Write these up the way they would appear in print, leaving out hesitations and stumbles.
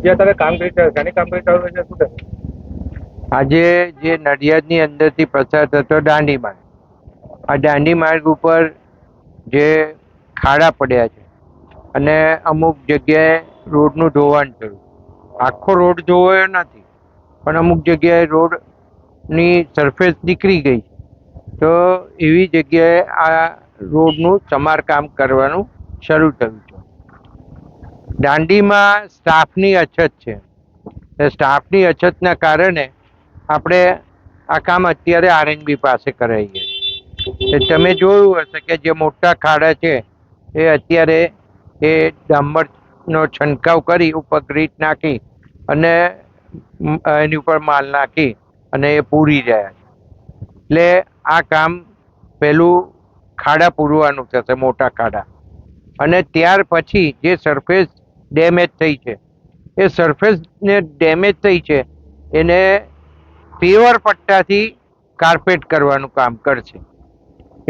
જે તમે કામ કરી રહ્યા શાની કામ કરી ચાલુ છે શું થયું? આજે જે નડિયાદની અંદરથી પસાર થતો દાંડી માર્ગ, આ દાંડી માર્ગ ઉપર જે ખાડા પડ્યા છે અને અમુક જગ્યાએ રોડનું ધોવાણ થયું. આખો રોડ ધોવાયો નથી, પણ અમુક જગ્યાએ રોડની સરફેસ નીકળી ગઈ. તો એવી જગ્યાએ આ રોડનું સમારકામ કરવાનું શરૂ થયું છે. દાંડીમાં સ્ટાફની અછત છે. સ્ટાફની અછતના કારણે આપણે આ કામ અત્યારે આરએનબી પાસે કરાવીએ છીએ. તમે જોયું હશે કે જે મોટા ખાડા છે એ અત્યારે એ ડામરનો છંટકાવ કરી ઉપર ગ્રીટ નાખી અને એની ઉપર માલ નાખી અને એ પૂરી રહ્યા છે. એટલે આ કામ પહેલું ખાડા પૂરવાનું થશે, મોટા ખાડા, અને ત્યાર પછી જે સરફેસ ડેમેજ થઈ છે એ સરફેસને ડેમેજ થઈ છે એને પેવર પટ્ટાથી કાર્પેટ કરવાનું કામ કરશે.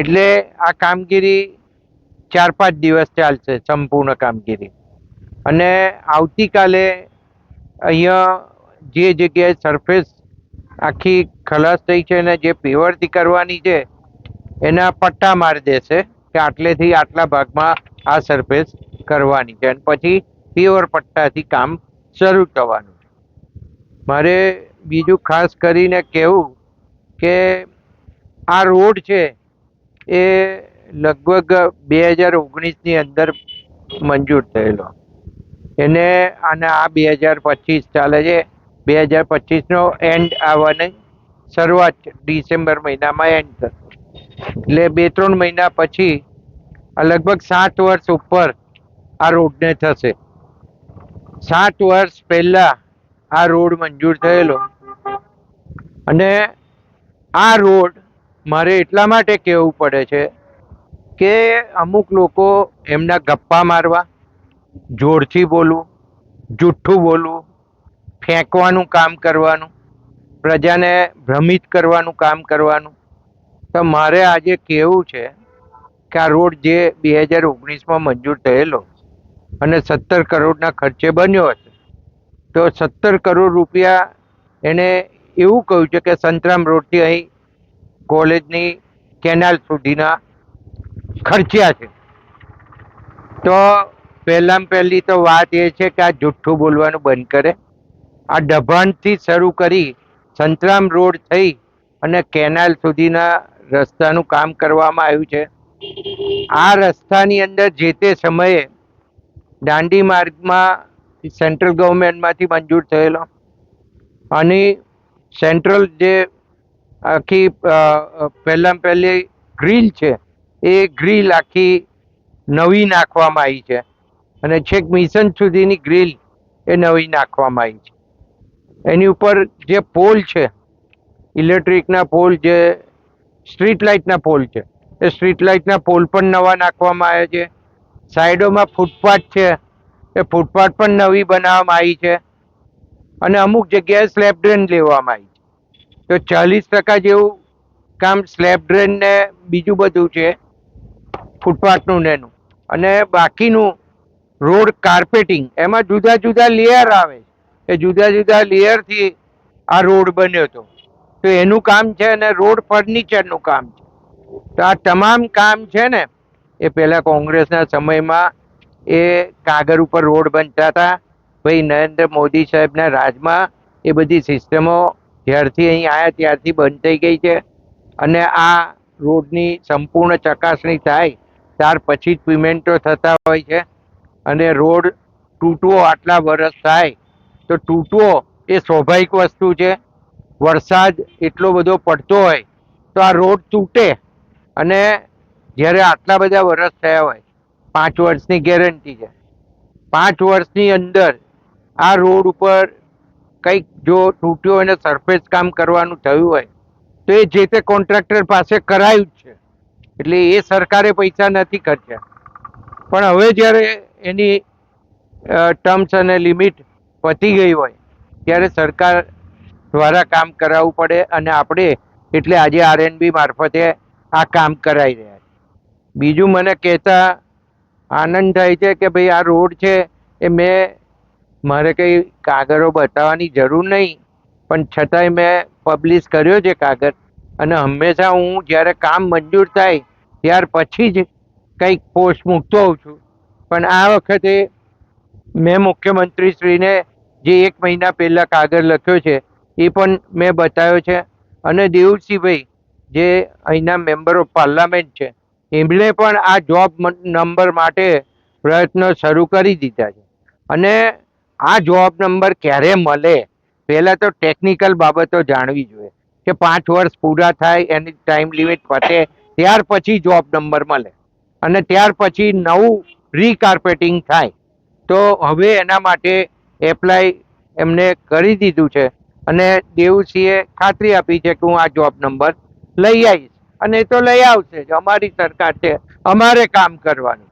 એટલે આ કામગીરી 4-5 દિવસ ચાલશે સંપૂર્ણ કામગીરી. અને આવતીકાલે અહીંયા જે જગ્યાએ સરફેસ આખી ખલાસ થઈ છે અને જે પેવરથી કરવાની છે એના પટ્ટા મારી દેશે કે આટલેથી આટલા ભાગમાં આ સરફેસ કરવાની છે અને પછી પેવર પટ્ટાથી કામ શરૂ થવાનું છે. મારે બીજું ખાસ કરીને કહેવું કે આ રોડ છે એ લગભગ 2019ની અંદર મંજૂર થયેલો. એને અને આ 2025 ચાલે છે. 2025નો એન્ડ આવવાની શરૂઆત ડિસેમ્બર મહિનામાં એન્ડ થશે. એટલે 2-3 મહિના પછી લગભગ 7 વર્ષ ઉપર આ રોડને થશે. 7 વર્ષ પહેલા આ રોડ મંજૂર થયેલો. અને આ રોડ મારે એટલા માટે કહેવું પડે છે કે અમુક લોકો એમના ગપ્પા મારવા, જોરથી બોલવું, જુઠ્ઠું બોલવું, ફેંકવાનું કામ કરવાનું, પ્રજાને ભ્રમિત કરવાનું કામ કરવાનું. તો મારે આજે કહેવું છે કે આ રોડ જે 2019માં મંજૂર થયેલો અને 17 કરોડના ખર્ચે બન્યો હશે, તો 17 કરોડ રૂપિયા એને એવું કહ્યું છે કે સંતરામ રોડથી અહીં કોલેજની કેનાલ સુધીના ખર્ચ્યા છે. તો પહેલી તો વાત એ છે કે આ જુઠ્ઠું બોલવાનું બંધ કરે. આ દભાણથી શરૂ કરી સંતરામ રોડ થઈ અને કેનાલ સુધીના રસ્તાનું કામ કરવામાં આવ્યું છે. આ રસ્તાની અંદર જે તે સમયે દાંડી માર્ગમાં સેન્ટ્રલ ગવર્મેન્ટમાંથી મંજૂર થયેલો અને સેન્ટ્રલ જે આખી પહેલી ગ્રીલ છે એ ગ્રીલ આખી નવી નાખવામાં આવી છે અને છેક મિશન સુધીની ગ્રીલ એ નવી નાખવામાં આવી છે. એની ઉપર જે પોલ છે, ઇલેક્ટ્રિકના પોલ, જે સ્ટ્રીટ લાઇટના પોલ છે, એ સ્ટ્રીટ લાઇટના પોલ પણ નવા નાખવામાં આવ્યા છે. સાઈડોમાં ફૂટપાથ છે એ ફૂટપાથ પણ નવી બનાવવામાં આવી છે અને અમુક જગ્યાએ સ્લેબ ડ્રેન લેવામાં આવી છે. તો 40% જેવું કામ સ્લેબ ડ્રેન ને બીજું બધું છે ફૂટપાથનું ને એનું, અને બાકીનું રોડ કાર્પેટિંગ, એમાં જુદા જુદા લેયર આવે એ જુદા જુદા લેયરથી આ રોડ બન્યો હતો. તો એનું કામ છે અને રોડ ફર્નિચરનું કામ છે. તો આ તમામ કામ છે ને એ પહેલા કોંગ્રેસના સમયમાં એ કાગળ ઉપર રોડ બનતા હતા. ભાઈ નરેન્દ્ર મોદી સાહેબના રાજમાં એ બધી સિસ્ટમો જ્યારથી અહીં આવ્યા ત્યારથી બંધ થઈ ગઈ છે અને આ રોડની સંપૂર્ણ ચકાસણી થાય ત્યાર પછી જ પેમેન્ટો થતા હોય છે. અને રોડ તૂટવો આટલા વર્ષ થાય તો તૂટવો એ સ્વાભાવિક વસ્તુ છે. વરસાદ એટલો બધો પડતો હોય તો આ રોડ તૂટે. અને જ્યારે આટલા બધા વર્ષ થયા હોય, 5 વર્ષની ગેરંટી છે, 5 વર્ષની અંદર આ રોડ ઉપર કંઈક જો તૂટ્યો અને સરફેસ કામ કરવાનું થયું હોય તો એ જે તે કોન્ટ્રાક્ટર પાસે કરાયું જ છે. એટલે એ સરકારે પૈસા નથી ખર્ચ્યા. પણ હવે જ્યારે એની ટર્મ્સ અને લિમિટ પતી ગઈ હોય ત્યારે સરકાર દ્વારા કામ કરાવવું પડે અને આપણે એટલે આજે આરએનબી મારફતે આ કામ કરાવી રહ્યા છે. બીજું મને કહેતા આનંદ થાય છે કે ભાઈ આ રોડ છે એ મેં મારે કંઈ કાગળો બતાવવાની જરૂર નહીં, પણ છતાંય મેં પબ્લિશ કર્યો છે કાગળ. અને હંમેશા હું જ્યારે કામ મંજૂર થાય ત્યાર પછી જ કંઈક પોસ્ટ મૂકતો હોઉં છું. પણ આ વખતે મેં મુખ્યમંત્રીશ્રીને જે 1 મહિના પહેલાં કાગળ લખ્યો છે એ પણ મેં બતાવ્યો છે. અને દેવસિંહભાઈ જે અહીંના મેમ્બર ઓફ પાર્લામેન્ટ છે એમણે પણ આ જોબ નંબર માટે પ્રયત્નો શરૂ કરી દીધા છે. અને આ જોબ નંબર ક્યારે મળે, પહેલાં તો ટેકનિકલ બાબતો જાણવી જોઈએ કે 5 વર્ષ પૂરા થાય, એની ટાઈમ લિમિટ પતે ત્યાર પછી જોબ નંબર મળે અને ત્યાર પછી નવું રીકાર્પેટિંગ થાય. તો હવે એના માટે એપ્લાય એમને કરી દીધું છે અને દેવસિંહે ખાતરી આપી છે કે હું આ જોબ નંબર લઈ આવીશ. અને એ તો લઈ આવશે જ. અમારી સરકાર છે, અમારે કામ કરવાનું.